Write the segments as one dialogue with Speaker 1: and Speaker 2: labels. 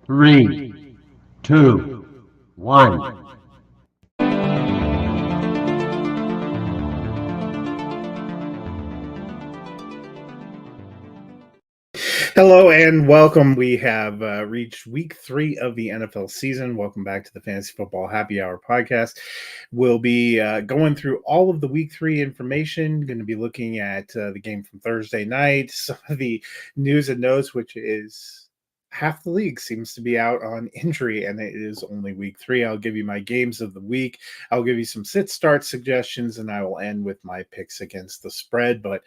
Speaker 1: Three, two, one.
Speaker 2: Hello and welcome. We have reached week 3 of the NFL season. Welcome back to the Fantasy Football Happy Hour podcast. We'll be going through all of the week 3 information, going to be looking at the game from Thursday night, some of the news and notes, which is half the league seems to be out on injury, and it is only week 3. I'll give you my games of the week. I'll give you some sit-start suggestions, and I will end with my picks against the spread. But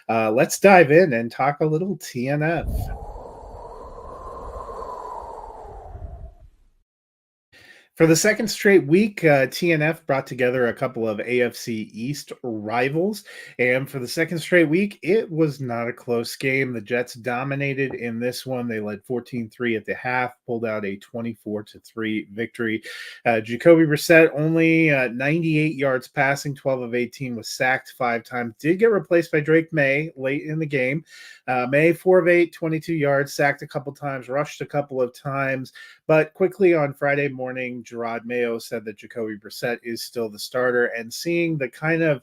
Speaker 2: let's dive in and talk a little TNF. For the second straight week, TNF brought together a couple of AFC East rivals. And for the second straight week, it was not a close game. The Jets dominated in this one. They led 14-3 at the half, pulled out a 24-3 victory. Jacoby Brissett only 98 yards passing, 12 of 18, was sacked 5 times. Did get replaced by Drake May late in the game. May, 4 of 8, 22 yards, sacked a couple times, rushed a couple of times. But quickly on Friday morning, Gerard Mayo said that Jacoby Brissett is still the starter, and seeing the kind of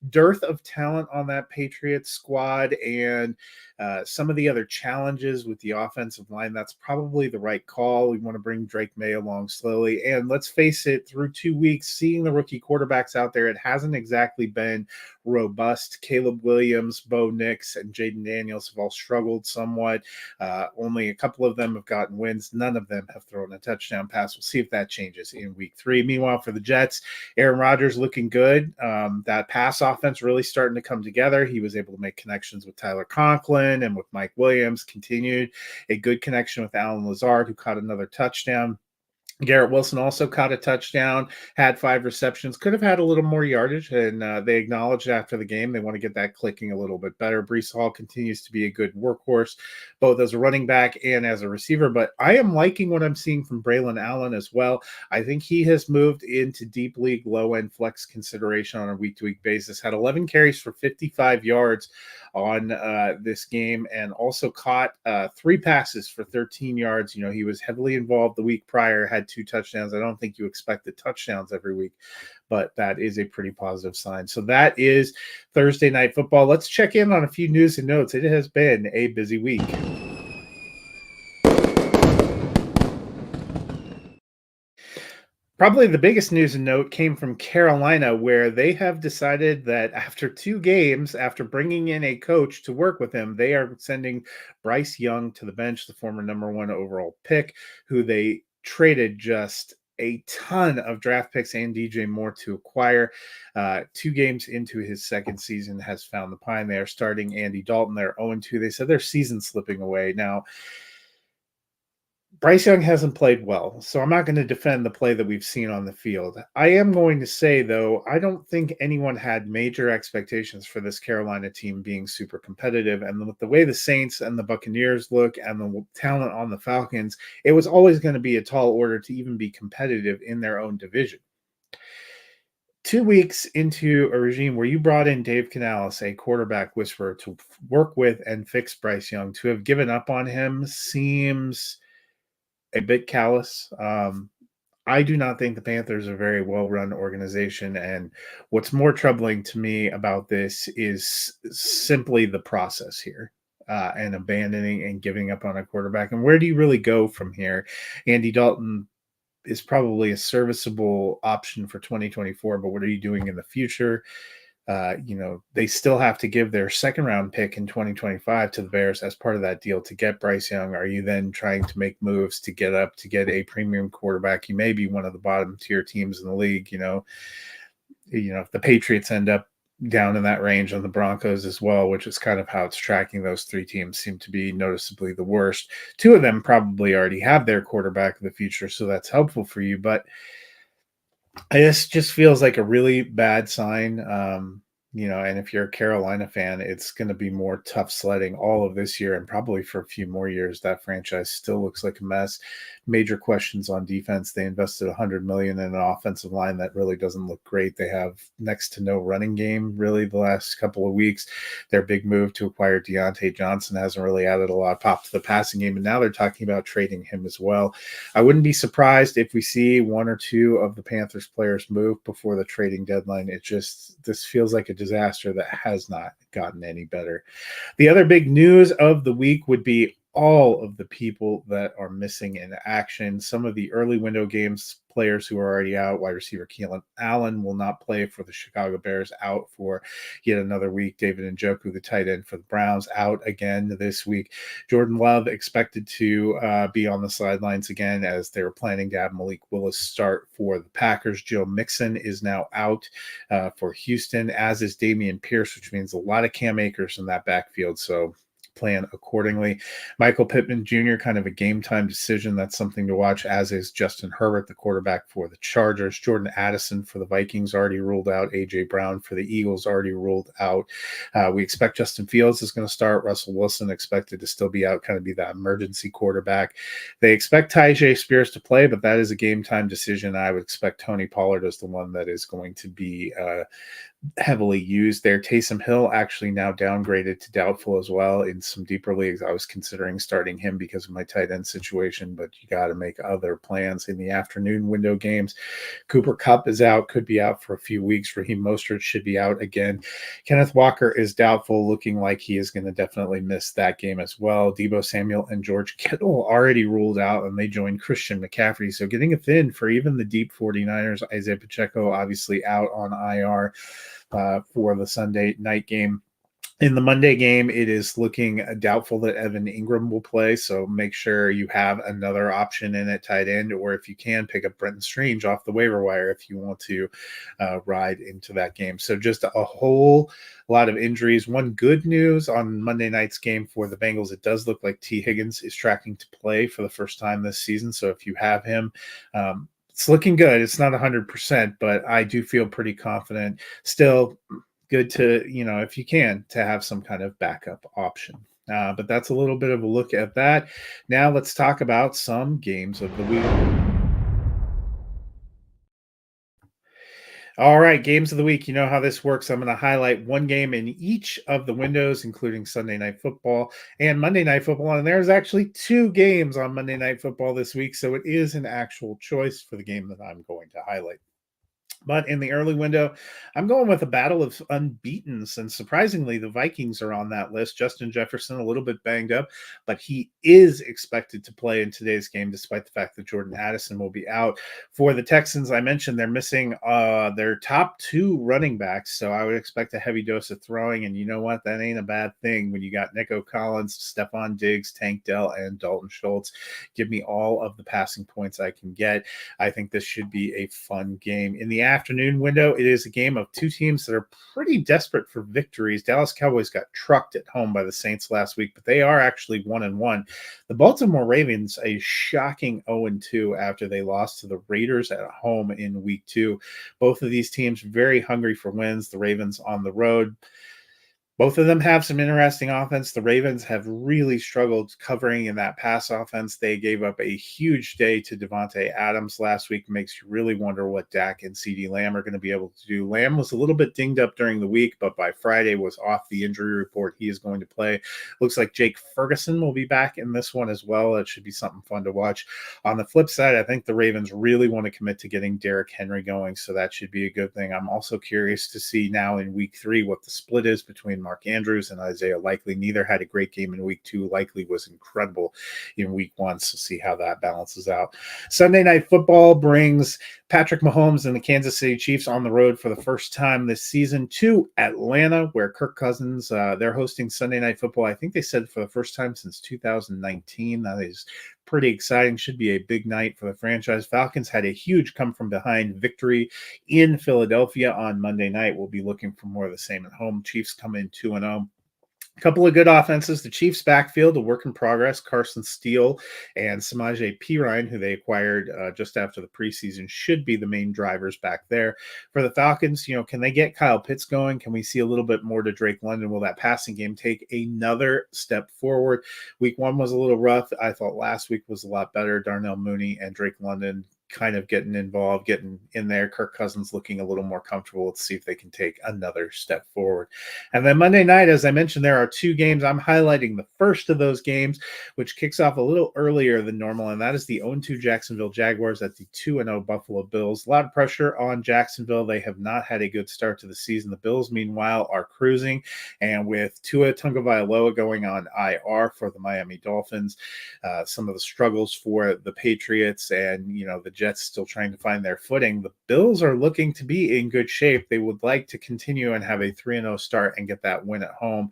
Speaker 2: dearth of talent on that Patriots squad and some of the other challenges with the offensive line, that's probably the right call. We want to bring Drake May along slowly. And let's face it, through 2 weeks, seeing the rookie quarterbacks out there, it hasn't exactly been robust. Caleb Williams, Bo Nix, and Jaden Daniels have all struggled somewhat. Only a couple of them have gotten wins. None of them have thrown a touchdown pass. We'll see if that changes in week 3. Meanwhile, for the Jets, Aaron Rodgers looking good. That pass offense really starting to come together. He was able to make connections with Tyler Conklin and with Mike Williams, continued a good connection with Allen Lazard, who caught another touchdown. Garrett Wilson also caught a touchdown, had 5 receptions, could have had a little more yardage, and they acknowledged after the game they want to get that clicking a little bit better. Breece Hall continues to be a good workhorse, both as a running back and as a receiver, but I am liking what I'm seeing from Braylon Allen as well. I think he has moved into deep league low-end flex consideration on a week-to-week basis, had 11 carries for 55 yards on this game, and also caught 3 passes for 13 yards. You know, he was heavily involved the week prior, had 2 touchdowns. I don't think you expect the touchdowns every week, but that is a pretty positive sign. So that is Thursday Night Football. Let's check in on a few news and notes. It has been a busy week. Probably the biggest news and note came from Carolina, where they have decided that after 2 games, after bringing in a coach to work with him, they are sending Bryce Young to the bench, the former number 1 overall pick, who they traded just a ton of draft picks and DJ Moore to acquire. 2 games into his second season has found the pine. They are starting Andy Dalton. They're 0-2. They said their season's slipping away. Now, Bryce Young hasn't played well, so I'm not going to defend the play that we've seen on the field. I am going to say, though, I don't think anyone had major expectations for this Carolina team being super competitive. And with the way the Saints and the Buccaneers look and the talent on the Falcons, it was always going to be a tall order to even be competitive in their own division. 2 weeks into a regime where you brought in Dave Canales, a quarterback whisperer, to work with and fix Bryce Young, to have given up on him seems a bit callous. I do not think the Panthers are a very well-run organization, and what's more troubling to me about this is simply the process here, and abandoning and giving up on a quarterback. And where do you really go from here? Andy Dalton is probably a serviceable option for 2024, but what are you doing in the future? They still have to give their second round pick in 2025 to the Bears as part of that deal to get Bryce Young. Are you then trying to make moves to get a premium quarterback? You may be one of the bottom tier teams in the league. If the Patriots end up down in that range on the Broncos as well, which is kind of how it's tracking, those 3 teams seem to be noticeably the worst. 2 of them probably already have their quarterback of the future, so that's helpful for you. But this just feels like a really bad sign. And if you're a Carolina fan, it's going to be more tough sledding all of this year and probably for a few more years. That franchise still looks like a mess. Major questions on defense. They invested $100 million in an offensive line that really doesn't look great. They have next to no running game really the last couple of weeks. Their big move to acquire Deontay Johnson hasn't really added a lot of pop to the passing game, and now they're talking about trading him as well. I wouldn't be surprised if we see one or two of the Panthers players move before the trading deadline. This feels like a disaster that has not gotten any better. The other big news of the week would be all of the people that are missing in action. Some of the early window games players who are already out. Wide receiver Keelan Allen will not play for the Chicago Bears, out for yet another week. David Njoku, the tight end for the Browns, out again this week. Jordan Love expected to be on the sidelines again, as they were planning to have Malik Willis start for the Packers. Joe Mixon is now out for Houston, as is Dameon Pierce, which means a lot of Cam Akers in that backfield. So plan accordingly. Michael Pittman Jr., kind of a game time decision. That's something to watch, as is Justin Herbert, the quarterback for the Chargers. Jordan Addison for the Vikings already ruled out. A.J. Brown for the Eagles already ruled out. We expect Justin Fields is going to start. Russell Wilson expected to still be out, kind of be that emergency quarterback. They expect Tyjae Spears to play, but that is a game time decision. I would expect Tony Pollard as the one that is going to be heavily used there. Taysom Hill actually now downgraded to doubtful as well in some deeper leagues. I was considering starting him because of my tight end situation, but you got to make other plans in the afternoon window games. Cooper Kupp is out, could be out for a few weeks. Raheem Mostert should be out again. Kenneth Walker is doubtful, looking like he is going to definitely miss that game as well. Deebo Samuel and George Kittle already ruled out, and they joined Christian McCaffrey. So getting a thin for even the deep 49ers. Isaiah Pacheco obviously out on IR for the Sunday night game. In the Monday game, it is looking doubtful that Evan Ingram will play, so make sure you have another option in at tight end, or if you can, pick up Brenton Strange off the waiver wire if you want to ride into that game. So just a whole lot of injuries. One good news on Monday night's game for the Bengals, it does look like T. Higgins is tracking to play for the first time this season, so if you have him, it's looking good. It's not 100%, but I do feel pretty confident. Still good to, if you can, to have some kind of backup option. But that's a little bit of a look at that. Now let's talk about some games of the week. All right, games of the week. You know how this works. I'm going to highlight one game in each of the windows, including Sunday Night Football and Monday Night Football. And there's actually two games on Monday Night Football this week, so it is an actual choice for the game that I'm going to highlight. But in the early window, I'm going with a battle of unbeatens. And surprisingly, the Vikings are on that list. Justin Jefferson, a little bit banged up, but he is expected to play in today's game, despite the fact that Jordan Addison will be out. For the Texans, I mentioned they're missing their top two running backs. So I would expect a heavy dose of throwing. And you know what? That ain't a bad thing when you got Nico Collins, Stephon Diggs, Tank Dell, and Dalton Schultz. Give me all of the passing points I can get. I think this should be a fun game. In the afternoon window, it is a game of two teams that are pretty desperate for victories. Dallas Cowboys got trucked at home by the Saints last week, but they are actually 1-1. The Baltimore Ravens, a shocking 0-2 after they lost to the Raiders at home in week 2. Both of these teams very hungry for wins. The Ravens on the road. Both of them have some interesting offense. The Ravens have really struggled covering in that pass offense. They gave up a huge day to Devontae Adams last week. Makes you really wonder what Dak and CeeDee Lamb are going to be able to do. Lamb was a little bit dinged up during the week, but by Friday was off the injury report. He is going to play. Looks like Jake Ferguson will be back in this one as well. That should be something fun to watch. On the flip side, I think the Ravens really want to commit to getting Derrick Henry going, so that should be a good thing. I'm also curious to see now in week 3 what the split is between Mark Andrews and Isaiah Likely. Neither had a great game in week 2. Likely was incredible in week 1, so see how that balances out. Sunday Night Football brings Patrick Mahomes and the Kansas City Chiefs on the road for the first time this season to Atlanta, where Kirk Cousins, they're hosting Sunday Night Football. I think they said for the first time since 2019. That is pretty exciting. Should be a big night for the franchise. Falcons had a huge come-from-behind victory in Philadelphia on Monday night. We'll be looking for more of the same at home. Chiefs come in 2-0. Couple of good offenses. The Chiefs' backfield, a work in progress. Carson Steele and Samaje Perine, who they acquired just after the preseason, should be the main drivers back there. For the Falcons, can they get Kyle Pitts going? Can we see a little bit more to Drake London? Will that passing game take another step forward? Week 1 was a little rough. I thought last week was a lot better. Darnell Mooney and Drake London kind of getting involved, getting in there. Kirk Cousins looking a little more comfortable. Let's see if they can take another step forward. And then Monday night, as I mentioned, there are 2 games. I'm highlighting the first of those games, which kicks off a little earlier than normal, and that is the 0-2 Jacksonville Jaguars at the 2-0 Buffalo Bills. A lot of pressure on Jacksonville. They have not had a good start to the season. The Bills, meanwhile, are cruising, and with Tua Tagovailoa going on IR for the Miami Dolphins, some of the struggles for the Patriots and, the Jets still trying to find their footing, the Bills are looking to be in good shape. They would like to continue and have a 3-0 start and get that win at home.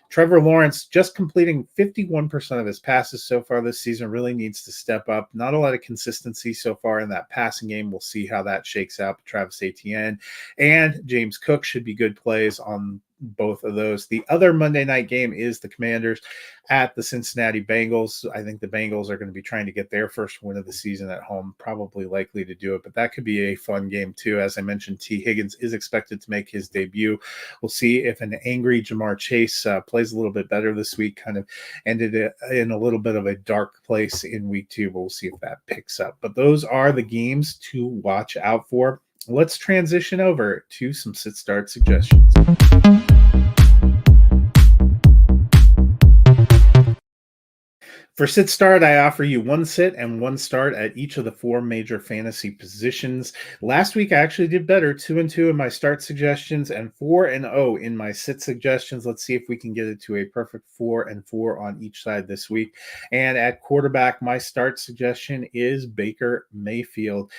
Speaker 2: Trevor Lawrence, just completing 51% of his passes so far this season, really needs to step up. Not a lot of consistency so far in that passing game. We'll see how that shakes out. But Travis Etienne and James Cook should be good plays on both of those. The other Monday night game is the Commanders at the Cincinnati Bengals. I think the Bengals are going to be trying to get their first win of the season at home, probably likely to do it, but that could be a fun game too. As I mentioned, T. Higgins is expected to make his debut. We'll see if an angry Jamar Chase plays a little bit better this week, kind of ended it in a little bit of a dark place in week 2, but we'll see if that picks up. But those are the games to watch out for. Let's transition over to some sit-start suggestions. For sit start, I offer you 1 sit and 1 start at each of the 4 major fantasy positions. Last week, I actually did better, 2-2 in my start suggestions and 4-0 in my sit suggestions. Let's see if we can get it to a perfect 4-4 on each side this week. And at quarterback, my start suggestion is Baker Mayfield.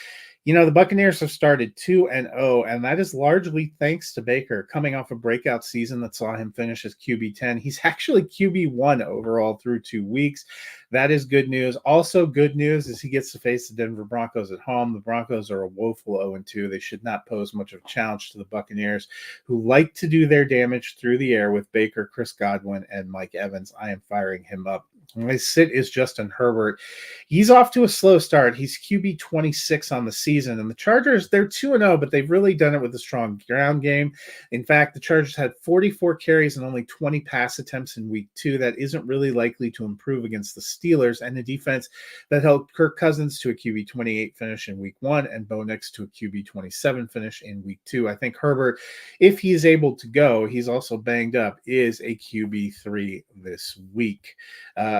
Speaker 2: The Buccaneers have started 2-0, and that is largely thanks to Baker coming off a breakout season that saw him finish as QB10. He's actually QB1 overall through 2 weeks. That is good news. Also, good news is he gets to face the Denver Broncos at home. The Broncos are a woeful 0-2. They should not pose much of a challenge to the Buccaneers, who like to do their damage through the air with Baker, Chris Godwin, and Mike Evans. I am firing him up. My sit is Justin Herbert. He's off to a slow start. He's QB 26 on the season. And the Chargers, they're 2-0, but they've really done it with a strong ground game. In fact, the Chargers had 44 carries and only 20 pass attempts in week 2. That isn't really likely to improve against the Steelers and the defense that held Kirk Cousins to a QB 28 finish in week 1 and Bo Nix to a QB 27 finish in week 2. I think Herbert, if he's able to go, he's also banged up, is a QB 3 this week.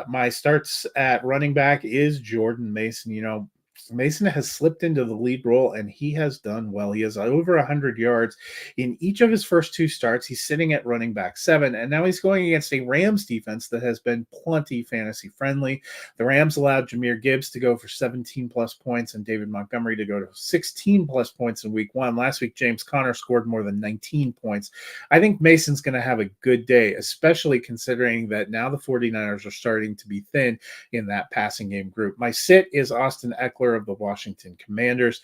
Speaker 2: My starts at running back is Jordan Mason. Mason has slipped into the lead role, and he has done well. He has over 100 yards in each of his first 2 starts. He's sitting at running back 7, and now he's going against a Rams defense that has been plenty fantasy friendly. The Rams allowed Jahmyr Gibbs to go for 17-plus points and David Montgomery to go to 16-plus points in week 1. Last week, James Conner scored more than 19 points. I think Mason's going to have a good day, especially considering that now the 49ers are starting to be thin in that passing game group. My sit is Austin Eckler of the Washington Commanders.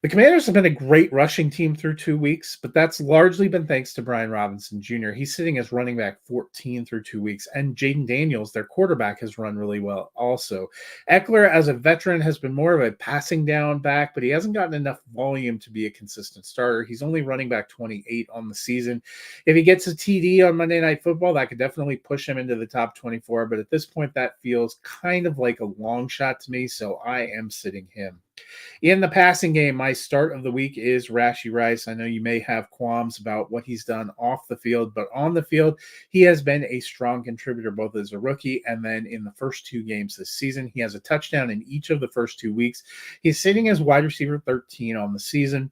Speaker 2: The Commanders have been a great rushing team through 2 weeks, but that's largely been thanks to Brian Robinson Jr. He's sitting as running back 14 through 2 weeks, and Jaden Daniels, their quarterback, has run really well also. Eckler, as a veteran, has been more of a passing down back, but he hasn't gotten enough volume to be a consistent starter. He's only running back 28 on the season. If he gets a TD on Monday Night Football, that could definitely push him into the top 24, but at this point, that feels kind of like a long shot to me, so I am sitting him. In the passing game, my start of the week is Rashee Rice. I know you may have qualms about what he's done off the field, but on the field, he has been a strong contributor both as a rookie and then in the first 2 games this season. He has a touchdown in each of the first 2 weeks. He's sitting as wide receiver 13 on the season.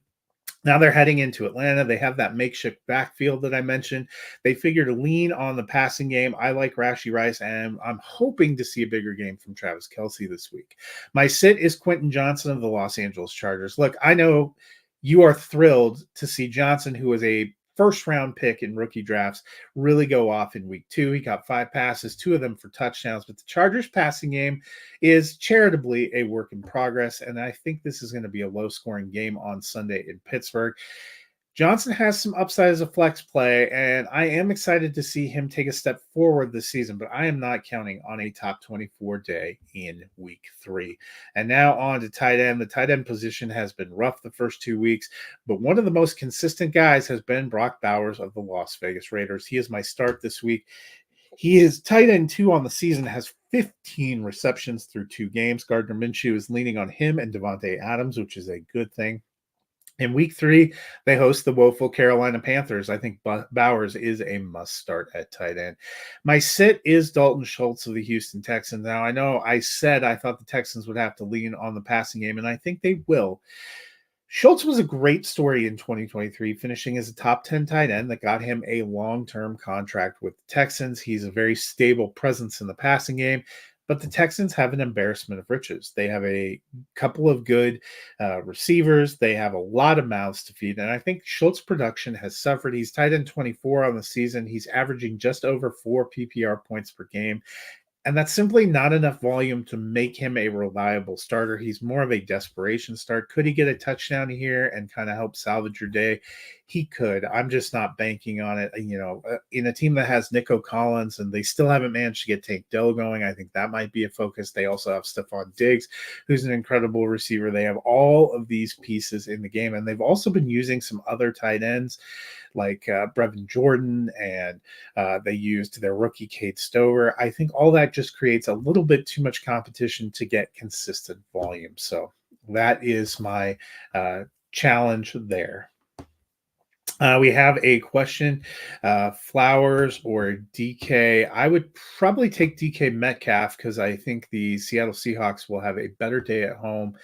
Speaker 2: Now they're heading into Atlanta. They have that makeshift backfield that I mentioned. They figure to lean on the passing game. I like Rashee Rice, and I'm hoping to see a bigger game from Travis Kelce this week. My sit is Quentin Johnson of the Los Angeles Chargers. Look, I know you are thrilled to see Johnson, who was a first-round pick in rookie drafts, really go off in week 2. He got 5 passes, 2 of them for touchdowns. But the Chargers passing game is charitably a work in progress, and I think this is going to be a low-scoring game on Sunday in Pittsburgh. Johnson has some upside as a flex play, and I am excited to see him take a step forward this season, but I am not counting on a top 24 day in week 3. And now on to tight end. The tight end position has been rough the first 2 weeks, but one of the most consistent guys has been Brock Bowers of the Las Vegas Raiders. He is my start this week. He is tight end 2 on the season, has 15 receptions through 2 games. Gardner Minshew is leaning on him and Devontae Adams, which is a good thing. In week 3, they host the woeful Carolina Panthers. I think Bowers is a must start at tight end. My sit is Dalton Schultz of the Houston Texans. Now, I know I said I thought the Texans would have to lean on the passing game, and I think they will. Schultz was a great story in 2023, finishing as a top 10 tight end that got him a long-term contract with the Texans. He's a very stable presence in the passing game, but the Texans have an embarrassment of riches. They have a couple of good receivers. They have a lot of mouths to feed, and I think Schultz production has suffered. He's tight end 24 on the season. He's averaging just over 4 PPR points per game. And that's simply not enough volume to make him a reliable starter. He's more of a desperation start. Could he get a touchdown here and kind of help salvage your day? He could. I'm just not banking on it. In a team that has Nico Collins and they still haven't managed to get Tank Dell going, I think that might be a focus. They also have Stephon Diggs, who's an incredible receiver. They have all of these pieces in the game, and they've also been using some other tight ends like Brevin Jordan, and they used their rookie Cade Stover. I think all that just creates a little bit too much competition to get consistent volume. So that is my challenge there. We have a question, Flowers or DK. I would probably take DK Metcalf because I think the Seattle Seahawks will have a better day at home.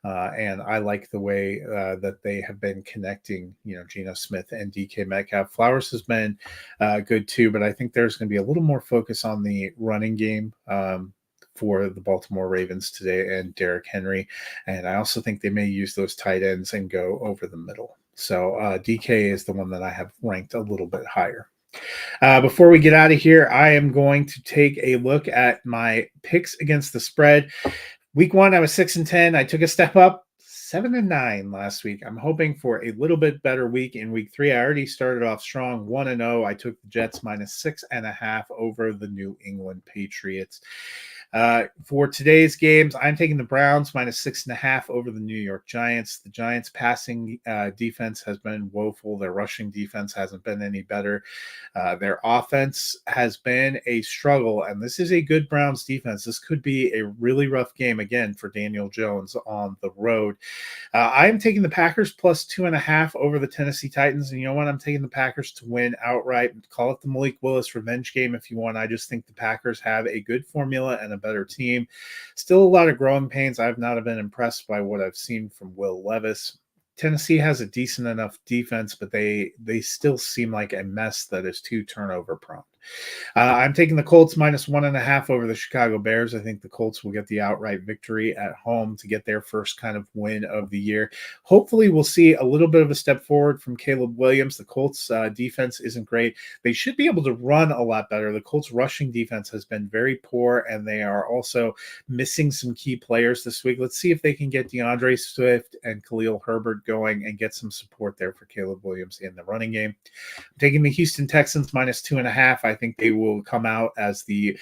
Speaker 2: And I like the way that they have been connecting, Geno Smith and DK Metcalf. Flowers has been good too, but I think there's going to be a little more focus on the running game. For the Baltimore Ravens today and Derrick Henry. And I also think they may use those tight ends and go over the middle. So DK is the one that I have ranked a little bit higher. Before we get out of here, I am going to take a look at my picks against the spread. Week 1, I was 6-10. I took a step up, 7-9 last week. I'm hoping for a little bit better week in week 3. I already started off strong, 1-0. I took the Jets -6.5 over the New England Patriots. For today's games, I'm taking the Browns -6.5 over the New York Giants. The Giants' passing defense has been woeful. Their rushing defense hasn't been any better. Their offense has been a struggle, and this is a good Browns defense. This could be a really rough game again for Daniel Jones on the road. I'm taking the Packers +2.5 over the Tennessee Titans, and you know what? I'm taking the Packers to win outright. Call it the Malik Willis revenge game if you want. I just think the Packers have a good formula and a better team. Still a lot of growing pains. I've not been impressed by what I've seen from Will Levis. Tennessee has a decent enough defense, but they still seem like a mess that is too turnover prone. I'm taking the Colts -1.5 over the Chicago Bears. I think the Colts will get the outright victory at home to get their first kind of win of the year. Hopefully, we'll see a little bit of a step forward from Caleb Williams. The Colts defense isn't great. They should be able to run a lot better. The Colts rushing defense has been very poor, and they are also missing some key players this week. Let's see if they can get DeAndre Swift and Khalil Herbert going and get some support there for Caleb Williams in the running game. I'm taking the Houston Texans -2.5. I think they will come out as the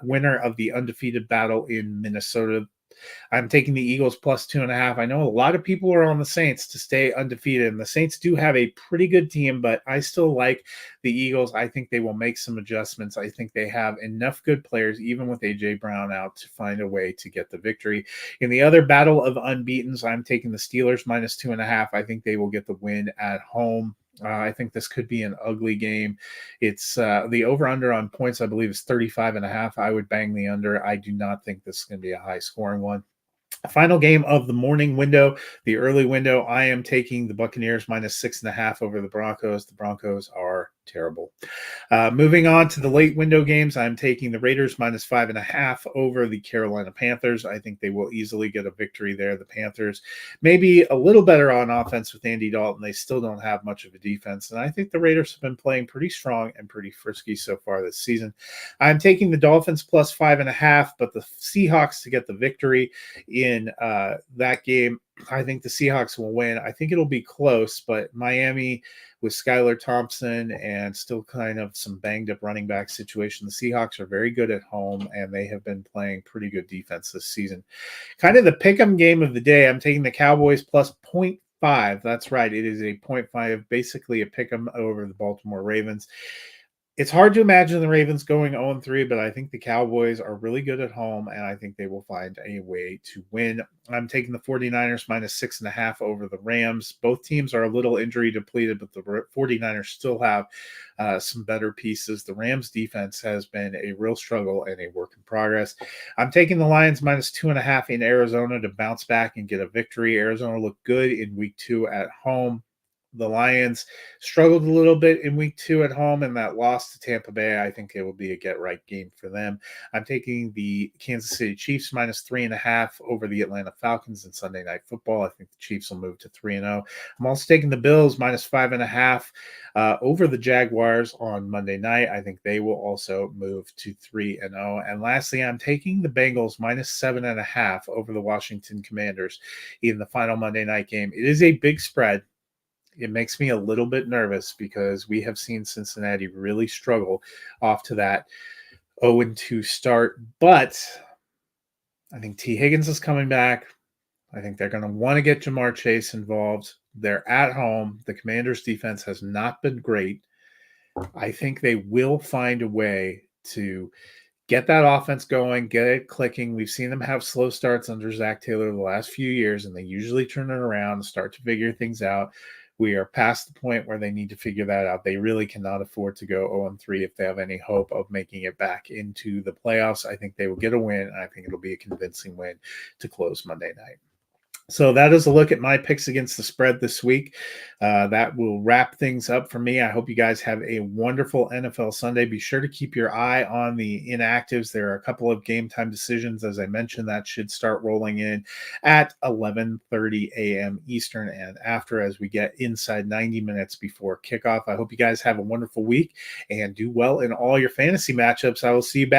Speaker 2: winner of the undefeated battle in Minnesota. I'm taking the Eagles +2.5. I know a lot of people are on the Saints to stay undefeated, and the Saints do have a pretty good team, but I still like the Eagles. I think they will make some adjustments. I think they have enough good players, even with A.J. Brown out, to find a way to get the victory. In the other battle of unbeatens, I'm taking the Steelers -2.5. I think they will get the win at home. I think this could be an ugly game. It's the over-under on points, I believe, is 35.5. I would bang the under. I do not think this is going to be a high-scoring one. Final game of the morning window, the early window, I am taking the Buccaneers -6.5 over the Broncos. The Broncos are terrible. Moving on to the late window games, I'm taking the Raiders -5.5 over the Carolina Panthers. I think they will easily get a victory there. The Panthers maybe a little better on offense with Andy Dalton. They still don't have much of a defense, and I think the Raiders have been playing pretty strong and pretty frisky so far this season. I'm taking the Dolphins +5.5, but the Seahawks to get the victory in that game. I think the Seahawks will win. I think it'll be close, but Miami with Skylar Thompson and still kind of some banged up running back situation. The Seahawks are very good at home, and they have been playing pretty good defense this season. Kind of the pick'em game of the day. I'm taking the Cowboys plus 0.5. That's right. It is a 0.5, basically a pick'em over the Baltimore Ravens. It's hard to imagine the Ravens going 0-3, but I think the Cowboys are really good at home, and I think they will find a way to win. I'm taking the 49ers minus 6.5 over the Rams. Both teams are a little injury depleted, but the 49ers still have some better pieces. The Rams defense has been a real struggle and a work in progress. I'm taking the Lions minus 2.5 in Arizona to bounce back and get a victory. Arizona looked good in week 2 at home. The Lions struggled a little bit in week 2 at home, and that loss to Tampa Bay, I think it will be a get-right game for them. I'm taking the Kansas City Chiefs minus 3.5 over the Atlanta Falcons in Sunday Night Football. I think the Chiefs will move to 3-0. I'm also taking the Bills minus 5.5 over the Jaguars on Monday night. I think they will also move to 3-0. And lastly, I'm taking the Bengals minus 7.5 over the Washington Commanders in the final Monday night game. It is a big spread. It makes me a little bit nervous because we have seen Cincinnati really struggle off to that 0-2 start. But I think T. Higgins is coming back. I think they're going to want to get Jamar Chase involved. They're at home. The Commanders' defense has not been great. I think they will find a way to get that offense going, get it clicking. We've seen them have slow starts under Zach Taylor the last few years, and they usually turn it around and start to figure things out. We are past the point where they need to figure that out. They really cannot afford to go 0-3 if they have any hope of making it back into the playoffs. I think they will get a win, and I think it'll be a convincing win to close Monday night. So that is a look at my picks against the spread this week. That will wrap things up for me. I hope you guys have a wonderful NFL Sunday. Be sure to keep your eye on the inactives. There are a couple of game time decisions, as I mentioned, that should start rolling in at 11:30 a.m. Eastern and after, as we get inside 90 minutes before kickoff. I hope you guys have a wonderful week and do well in all your fantasy matchups. I will see you back